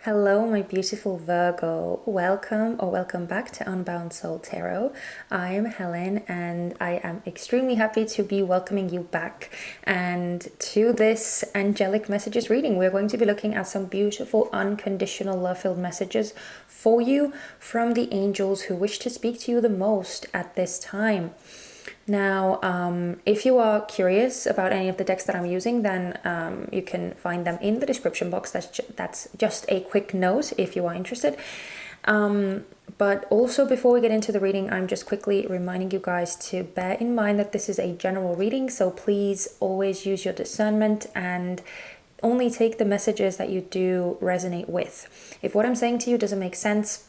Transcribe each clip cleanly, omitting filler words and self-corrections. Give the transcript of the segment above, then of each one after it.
Hello, my beautiful Virgo. Welcome back to Unbound Soul Tarot. I am Helen and I am extremely happy to be welcoming you back and to this angelic messages reading. We're going to be looking at some beautiful unconditional love-filled messages for you from the angels who wish to speak to you the most at this time. Now, if you are curious about any of the decks that I'm using, then you can find them in the description box. That's just a quick note if you are interested. But also before we get into the reading, I'm just quickly reminding you guys to bear in mind that this is a general reading. So please always use your discernment and only take the messages that you do resonate with. If what I'm saying to you doesn't make sense,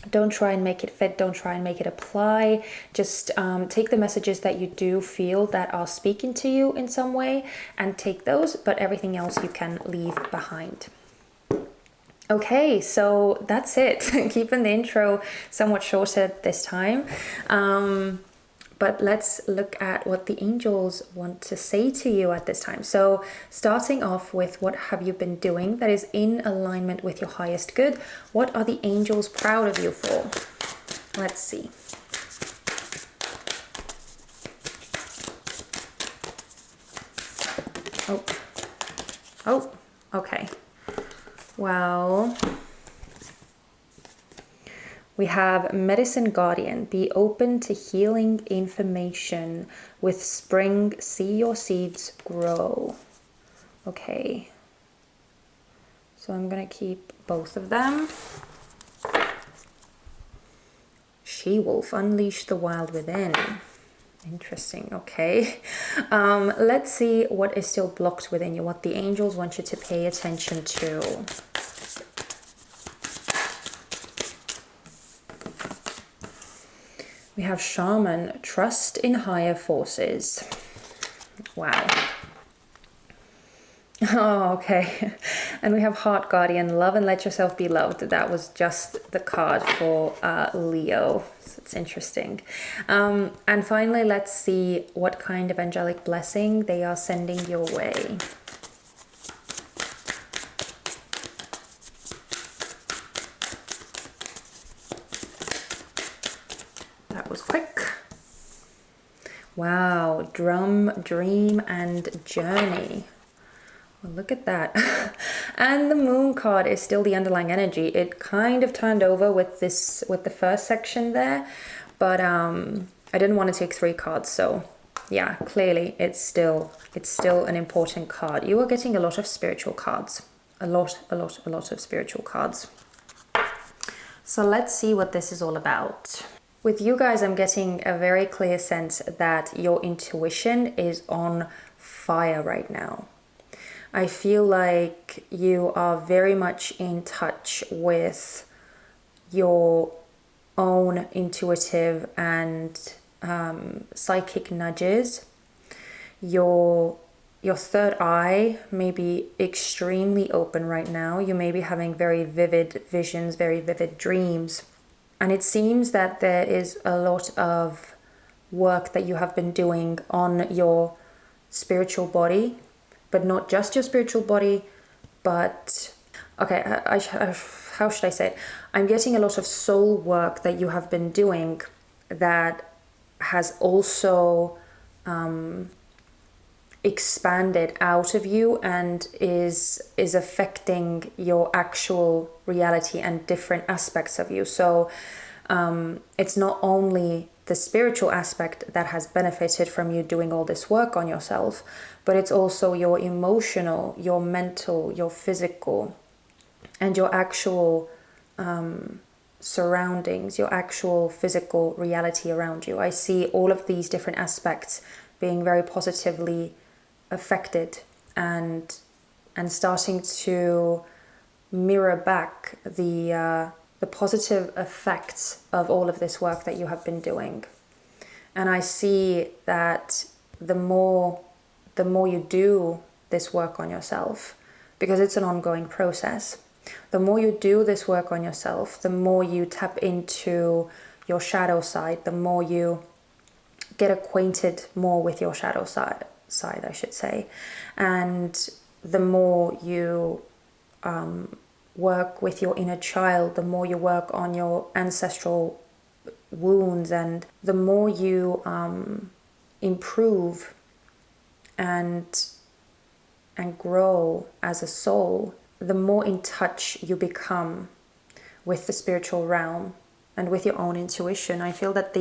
don't try and make it fit, don't try and make it apply. Just take the messages that you do feel that are speaking to you in some way and take those, but everything else you can leave behind. Okay, so that's it. Keeping the intro somewhat shorter this time. But let's look at what the angels want to say to you at this time. So starting off with what have you been doing that is in alignment with your highest good? What are the angels proud of you for? Let's see. Oh, okay. Well, we have Medicine Guardian. Be open to healing information. With spring, see your seeds grow. Okay. So I'm going to keep both of them. She-wolf, unleash the wild within. Interesting. Okay. Let's see what is still blocked within you, what the angels want you to pay attention to. We have Shaman, trust in higher forces. Wow. Oh, okay. And we have Heart Guardian, love and let yourself be loved. That was just the card for Leo. So it's interesting. And finally, let's see what kind of angelic blessing they are sending your way. That was quick. Wow, drum, dream, and journey. Well, look at that. And the moon card is still the underlying energy. It kind of turned over with the first section there, but I didn't want to take 3 cards, so yeah, clearly it's still an important card. You are getting a lot of spiritual cards. A lot of spiritual cards. So let's see what this is all about. With you guys, I'm getting a very clear sense that your intuition is on fire right now. I feel like you are very much in touch with your own intuitive and psychic nudges. Your third eye may be extremely open right now. You may be having very vivid visions, very vivid dreams. And it seems that there is a lot of work that you have been doing on your spiritual body, but not just your spiritual body, but, okay, how should I say it? I'm getting a lot of soul work that you have been doing that has also expanded out of you and is affecting your actual reality and different aspects of you. So it's not only the spiritual aspect that has benefited from you doing all this work on yourself, but it's also your emotional, your mental, your physical, and your actual surroundings, your actual physical reality around you. I see all of these different aspects being very positively affected and starting to mirror back the positive effects of all of this work that you have been doing. And I see that the more you do this work on yourself, because it's an ongoing process, the more you do this work on yourself, the more you tap into your shadow side, the more you get acquainted more with your shadow side, I should say, and the more you work with your inner child, the more you work on your ancestral wounds, and the more you improve and grow as a soul, the more in touch you become with the spiritual realm and with your own intuition. I feel that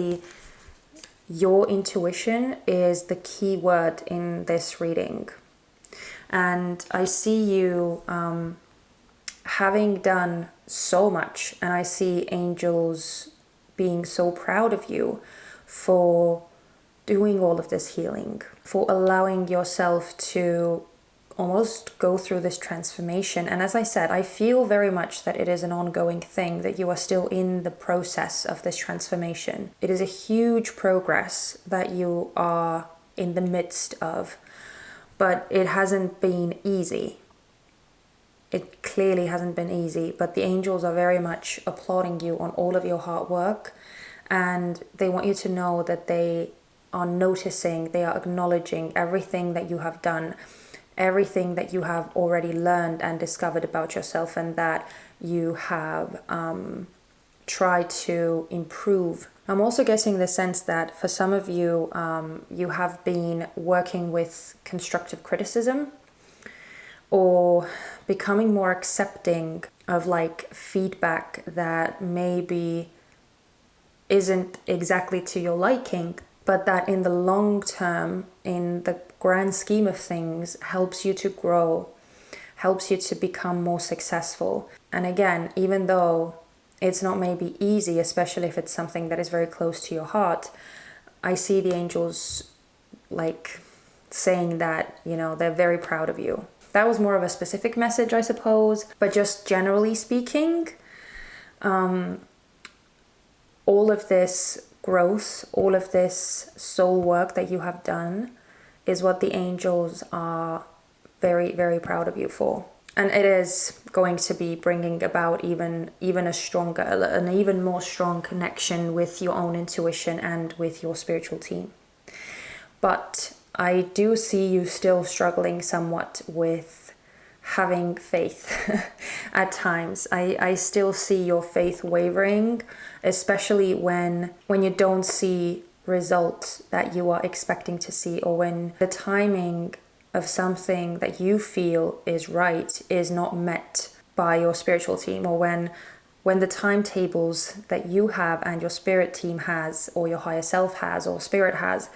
your intuition is the key word in this reading. And I see you having done so much, and I see angels being so proud of you for doing all of this healing, for allowing yourself to almost go through this transformation. And as I said, I feel very much that it is an ongoing thing, that you are still in the process of this transformation. It is a huge progress that you are in the midst of, but it hasn't been easy. It clearly hasn't been easy, but the angels are very much applauding you on all of your hard work, and they want you to know that they are noticing, they are acknowledging everything that you have done, everything that you have already learned and discovered about yourself, and that you have tried to improve. I'm also getting the sense that for some of you, you have been working with constructive criticism or becoming more accepting of like feedback that maybe isn't exactly to your liking, but that in the long term, in the grand scheme of things, helps you to grow, helps you to become more successful. And again, even though it's not maybe easy, especially if it's something that is very close to your heart, I see the angels like saying that, you know, they're very proud of you. That was more of a specific message, I suppose, but just generally speaking, all of this growth, all of this soul work that you have done is what the angels are very, very proud of you for. And it is going to be bringing about even a stronger, an even more strong connection with your own intuition and with your spiritual team. But I do see you still struggling somewhat with having faith at times. I still see your faith wavering, especially when you don't see results that you are expecting to see, or when the timing of something that you feel is right is not met by your spiritual team, or when the timetables that you have and your spirit team has, or your higher self has, or spirit has,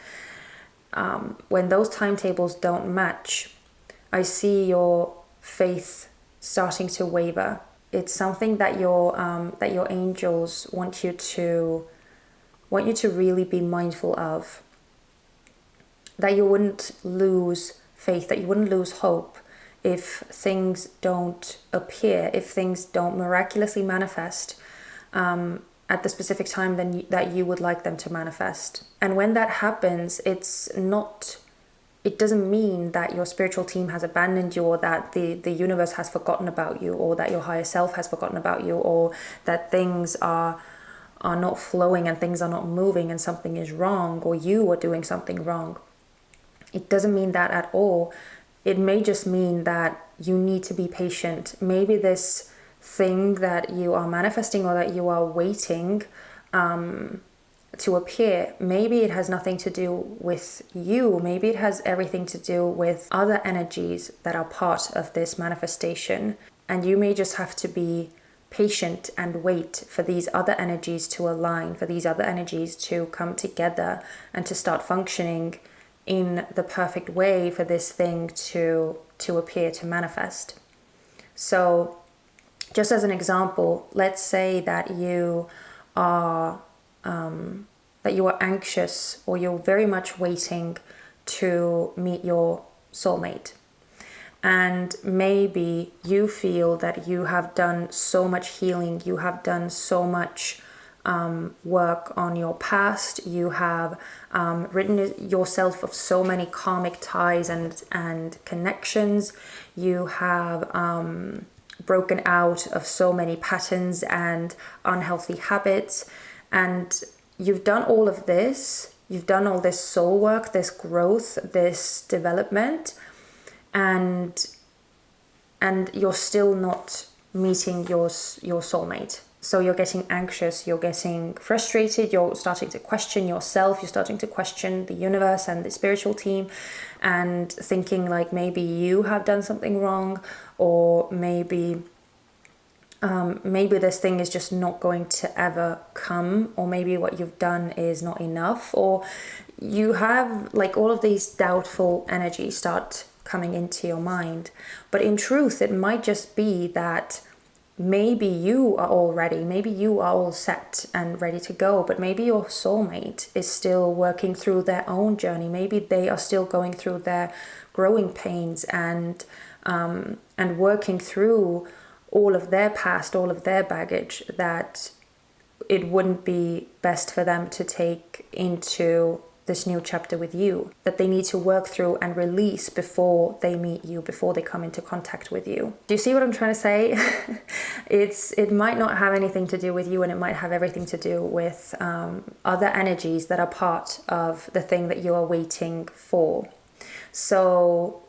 when those timetables don't match, I see your faith starting to waver. It's something that your angels want you to really be mindful of. That you wouldn't lose faith, that you wouldn't lose hope if things don't appear, if things don't miraculously manifest at the specific time that you would like them to manifest. And when that happens, it doesn't mean that your spiritual team has abandoned you, or that the universe has forgotten about you, or that your higher self has forgotten about you, or that things are not flowing and things are not moving and something is wrong, or you are doing something wrong. It doesn't mean that at all. It may just mean that you need to be patient. Maybe this thing that you are manifesting, or that you are waiting to appear, maybe it has nothing to do with you. Maybe it has everything to do with other energies that are part of this manifestation. And you may just have to be patient and wait for these other energies to align, for these other energies to come together and to start functioning in the perfect way for this thing to appear, to manifest. So just as an example, let's say that you are anxious, or you're very much waiting to meet your soulmate. And maybe you feel that you have done so much healing, you have done so much work on your past, you have written yourself of so many karmic ties and connections, you have broken out of so many patterns and unhealthy habits, and you've done all of this, you've done all this soul work, this growth, this development, and you're still not meeting your soulmate. So you're getting anxious, you're getting frustrated, you're starting to question yourself, you're starting to question the universe and the spiritual team, and thinking like maybe you have done something wrong, or maybe this thing is just not going to ever come, or maybe what you've done is not enough, or you have like all of these doubtful energies start coming into your mind. But in truth, it might just be that maybe you are all ready, maybe you are all set and ready to go, but maybe your soulmate is still working through their own journey. Maybe they are still going through their growing pains and working through all of their past, all of their baggage, that it wouldn't be best for them to take into this new chapter with you, that they need to work through and release before they meet you, before they come into contact with you. Do you see what I'm trying to say? It might not have anything to do with you, and it might have everything to do with other energies that are part of the thing that you are waiting for. So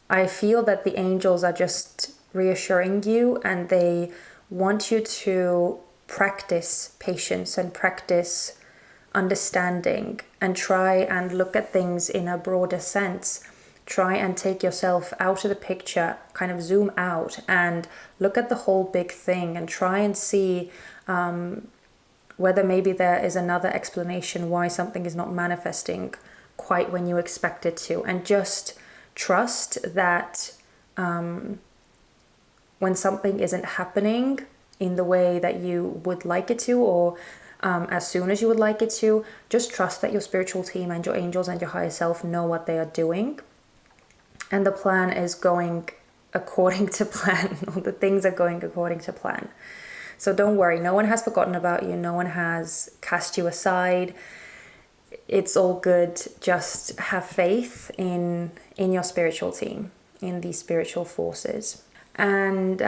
I feel that the angels are just reassuring you, and they want you to practice patience and practice understanding, and try and look at things in a broader sense. Try and take yourself out of the picture, kind of zoom out and look at the whole big thing, and try and see whether maybe there is another explanation why something is not manifesting quite when you expect it to. And just trust that when something isn't happening in the way that you would like it to, or as soon as you would like it to, just trust that your spiritual team and your angels and your higher self know what they are doing, and the plan is going according to plan, or the things are going according to plan. So don't worry, no one has forgotten about you, no one has cast you aside. It's all good. Just have faith in your spiritual team, in these spiritual forces. And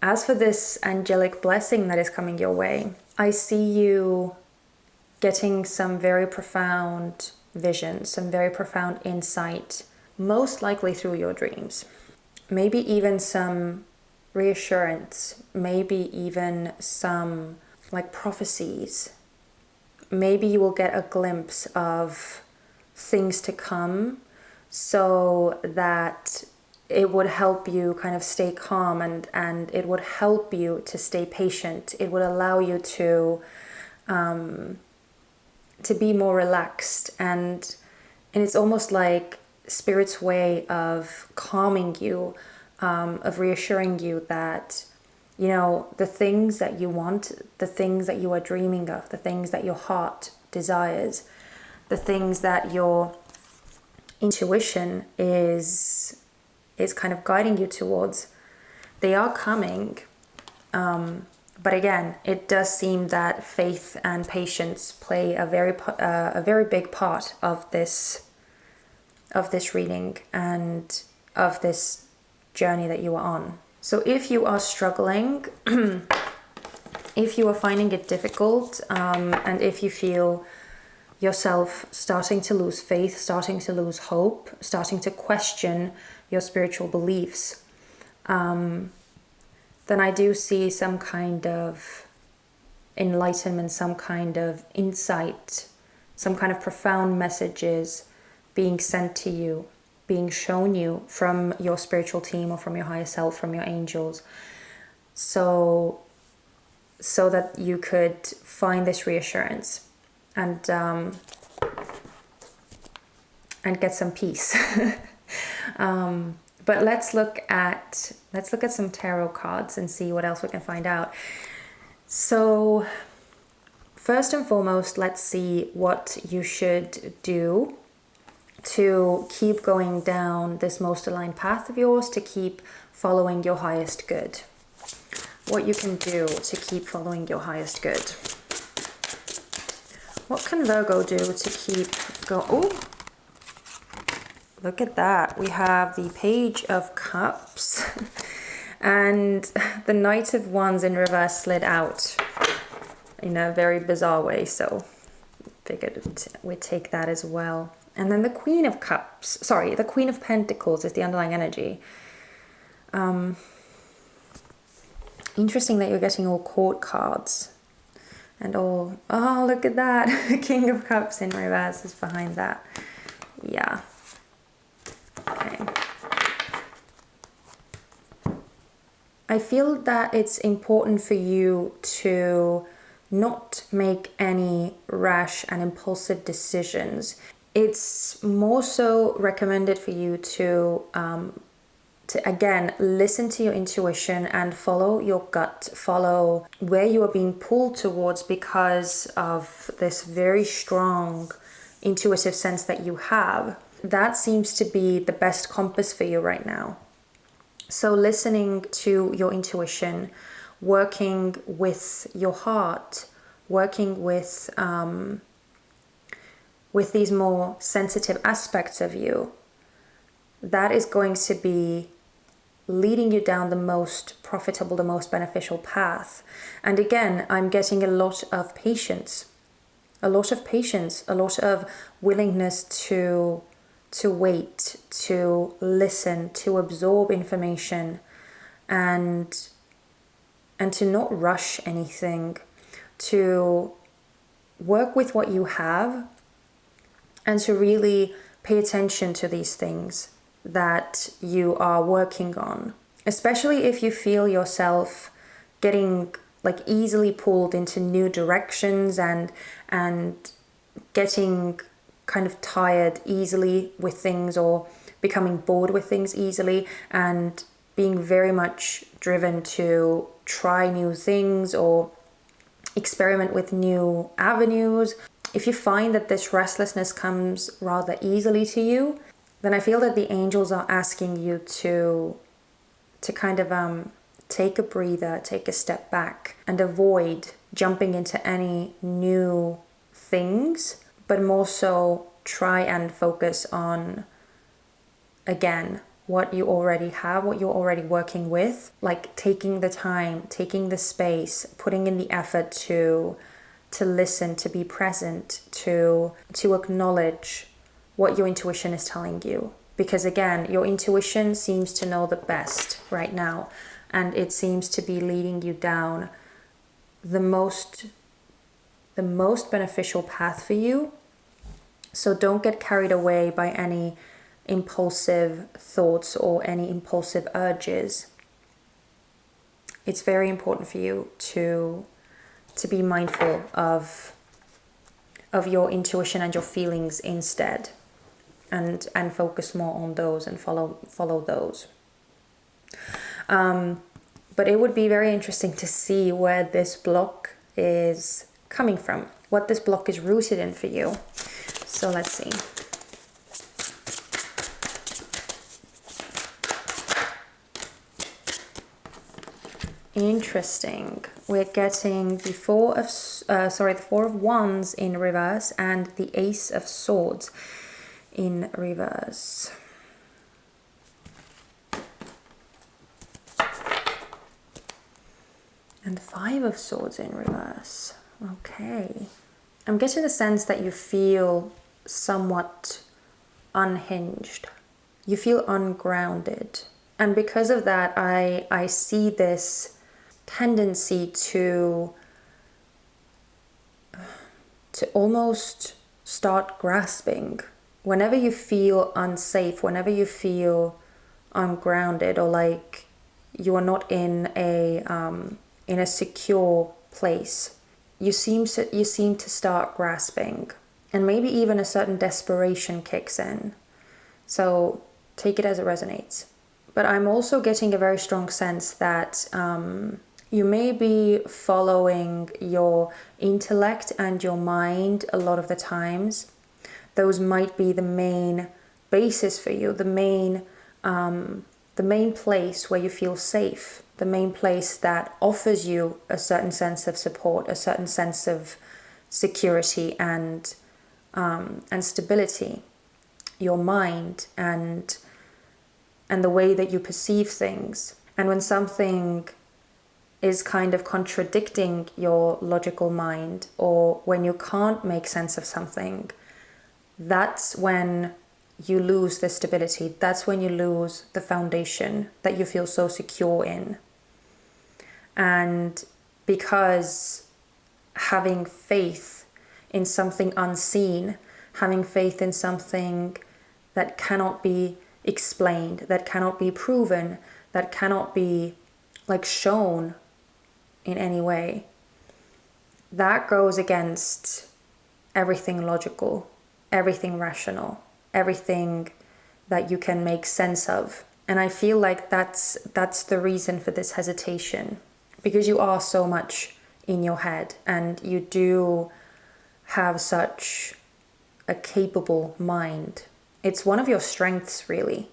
as for this angelic blessing that is coming your way, I see you getting some very profound vision, some very profound insight, most likely through your dreams. Maybe even some reassurance, maybe even some like prophecies. Maybe you will get a glimpse of things to come, so that it would help you kind of stay calm, and it would help you to stay patient. It would allow you to be more relaxed, and it's almost like Spirit's way of calming you, of reassuring you that, you know, the things that you want, the things that you are dreaming of, the things that your heart desires, the things that your intuition is kind of guiding you towards, they are coming. But again, it does seem that faith and patience play a very big part of this reading and of this journey that you are on. So if you are struggling, if you are finding it difficult, and if you feel yourself starting to lose faith, starting to lose hope, starting to question your spiritual beliefs, then I do see some kind of enlightenment, some kind of insight, some kind of profound messages being sent to you, being shown you from your spiritual team, or from your higher self, from your angels, so that you could find this reassurance and get some peace. But let's look at some tarot cards and see what else we can find out. So first and foremost, let's see what you should do to keep going down this most aligned path of yours, to keep following your highest good. What you can do to keep following your highest good. What can Virgo do to keep going? Oh, look at that. We have the Page of Cups and the Knight of Wands in reverse slid out in a very bizarre way. So figured we'd take that as well. And then the Queen of Cups, sorry, the Queen of Pentacles is the underlying energy. Interesting that you're getting all court cards and all, oh, look at that. King of Cups in reverse is behind that. Yeah. Okay. I feel that it's important for you to not make any rash and impulsive decisions. It's more so recommended for you to again listen to your intuition and follow your gut, follow where you are being pulled towards, because of this very strong intuitive sense that you have. That seems to be the best compass for you right now. So listening to your intuition, working with your heart, working with these more sensitive aspects of you, that is going to be leading you down the most profitable, the most beneficial path. And again, I'm getting a lot of patience, a lot of willingness to wait, to listen, to absorb information, and to not rush anything, to work with what you have, and to really pay attention to these things that you are working on, especially if you feel yourself getting like easily pulled into new directions and getting kind of tired easily with things, or becoming bored with things easily, and being very much driven to try new things or experiment with new avenues. If you find that this restlessness comes rather easily to you, then I feel that the angels are asking you to kind of take a breather, take a step back, and avoid jumping into any new things, but more so try and focus on, again, what you already have, what you're already working with, like taking the time, taking the space, putting in the effort to listen, to be present, to acknowledge what your intuition is telling you. Because again, your intuition seems to know the best right now, and it seems to be leading you down the most beneficial path for you. So don't get carried away by any impulsive thoughts or any impulsive urges. It's very important for you to be mindful of your intuition and your feelings instead, and focus more on those and follow those. But it would be very interesting to see where this block is coming from, what this block is rooted in for you. So let's see. Interesting. We're getting the Four of Wands in reverse and the Ace of Swords in reverse. And Five of Swords in reverse. Okay. I'm getting the sense that you feel somewhat unhinged. You feel ungrounded. And because of that, I see this tendency to almost start grasping. Whenever you feel unsafe, whenever you feel ungrounded, or like you are not in a secure place, you seem to start grasping, and maybe even a certain desperation kicks in. So take it as it resonates. But I'm also getting a very strong sense that you may be following your intellect and your mind a lot of the times. Those might be the main basis for you, the main place where you feel safe, the main place that offers you a certain sense of support, a certain sense of security and stability. Your mind and the way that you perceive things. And when something is kind of contradicting your logical mind, or when you can't make sense of something, that's when you lose the stability. That's when you lose the foundation that you feel so secure in. And because having faith in something unseen, having faith in something that cannot be explained, that cannot be proven, that cannot be like shown in any way, that goes against everything logical, everything rational, everything that you can make sense of. And I feel like that's the reason for this hesitation, because you are so much in your head and you do have such a capable mind. It's one of your strengths, really.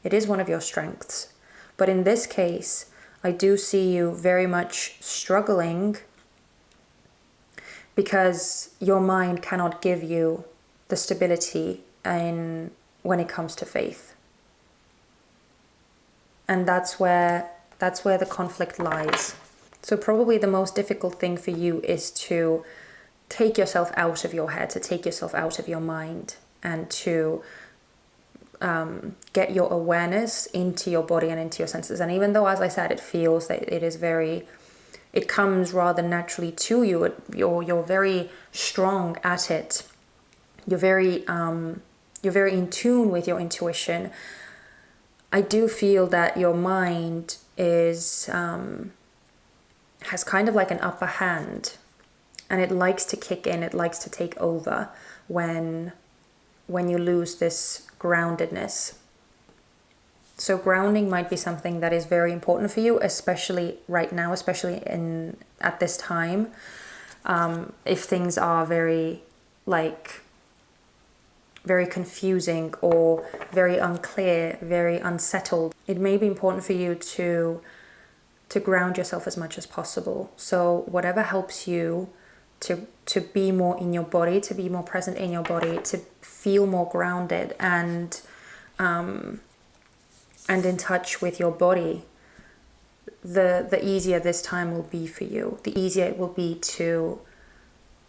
It is one of your strengths. But in this case, I do see you very much struggling because your mind cannot give you the stability when it comes to faith. And that's where the conflict lies. So probably the most difficult thing for you is to take yourself out of your head, to take yourself out of your mind, and to get your awareness into your body and into your senses. And even though, as I said, it feels that it comes rather naturally to you, you're very strong at it. You're very in tune with your intuition. I do feel that your mind has kind of like an upper hand, and it likes to kick in, it likes to take over when you lose this groundedness. So grounding might be something that is very important for you, especially right now, especially at this time. If things are very confusing or very unclear, very unsettled, it may be important for you to ground yourself as much as possible. So whatever helps you to be more in your body, to be more present in your body, to feel more grounded and in touch with your body, the easier this time will be for you. The easier it will be to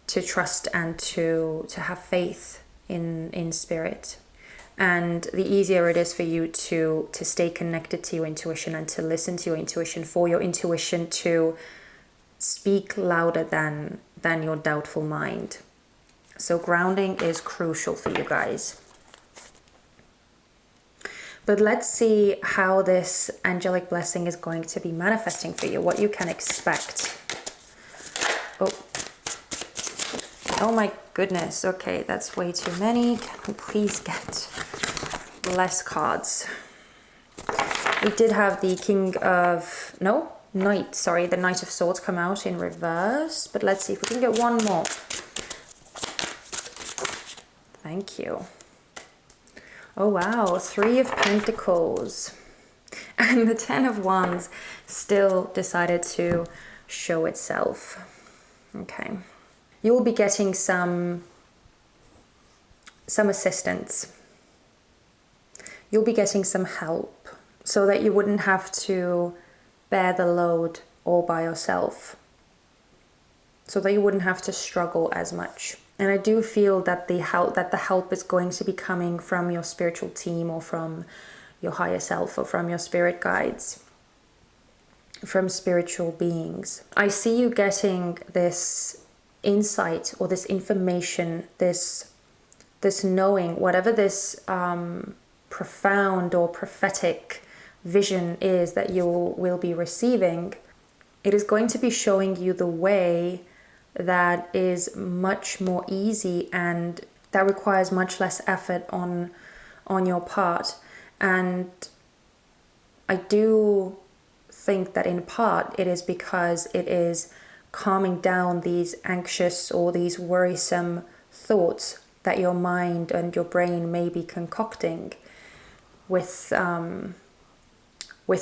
trust and to have faith in spirit. And the easier it is for you to stay connected to your intuition and to listen to your intuition, for your intuition to speak louder than your doubtful mind. So grounding is crucial for you guys. But let's see how this angelic blessing is going to be manifesting for you, what you can expect. Oh my goodness. Okay, that's way too many. Can we please get less cards? We did have the the Knight of Swords come out in reverse. But let's see if we can get one more. Thank you. Oh wow, 3 of Pentacles. And the 10 of Wands still decided to show itself. Okay. You will be getting some assistance. You'll be getting some help so that you wouldn't have to bear the load all by yourself. So that you wouldn't have to struggle as much. And I do feel that the help is going to be coming from your spiritual team, or from your higher self, or from your spirit guides, from spiritual beings. I see you getting this insight or this information, this knowing, whatever this profound or prophetic vision is that you will be receiving. It is going to be showing you the way that is much more easy and that requires much less effort on your part. And I do think that in part it is because it is calming down these anxious or these worrisome thoughts that your mind and your brain may be concocting with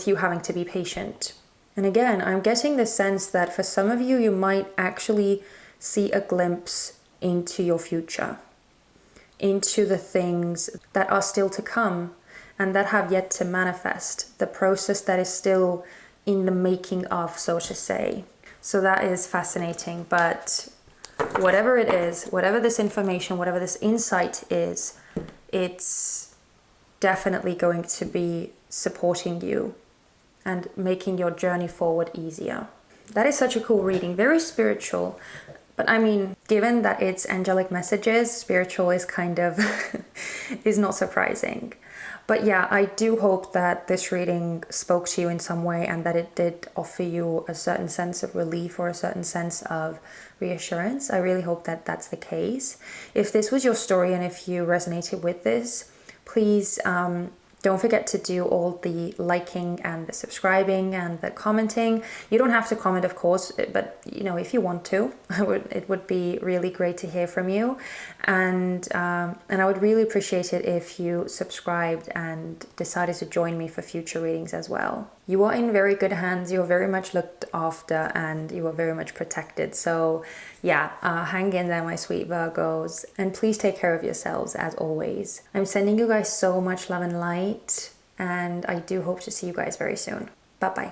you having to be patient. And again, I'm getting the sense that for some of you, you might actually see a glimpse into your future, into the things that are still to come and that have yet to manifest, the process that is still in the making of, so to say. So that is fascinating. But whatever it is, whatever this information, whatever this insight is, it's definitely going to be supporting you and making your journey forward easier. That is such a cool reading, very spiritual. But I mean, given that it's angelic messages, spiritual is kind of is not surprising. But yeah, I do hope that this reading spoke to you in some way and that it did offer you a certain sense of relief or a certain sense of reassurance. I really hope that that's the case. If this was your story and if you resonated with this, please don't forget to do all the liking and the subscribing and the commenting. You don't have to comment, of course, but if you want to, it would be really great to hear from you. And I would really appreciate it if you subscribed and decided to join me for future readings as well. You are in very good hands. You are very much looked after and you are very much protected. So yeah, hang in there, my sweet Virgos. And please take care of yourselves as always. I'm sending you guys so much love and light. And I do hope to see you guys very soon. Bye-bye.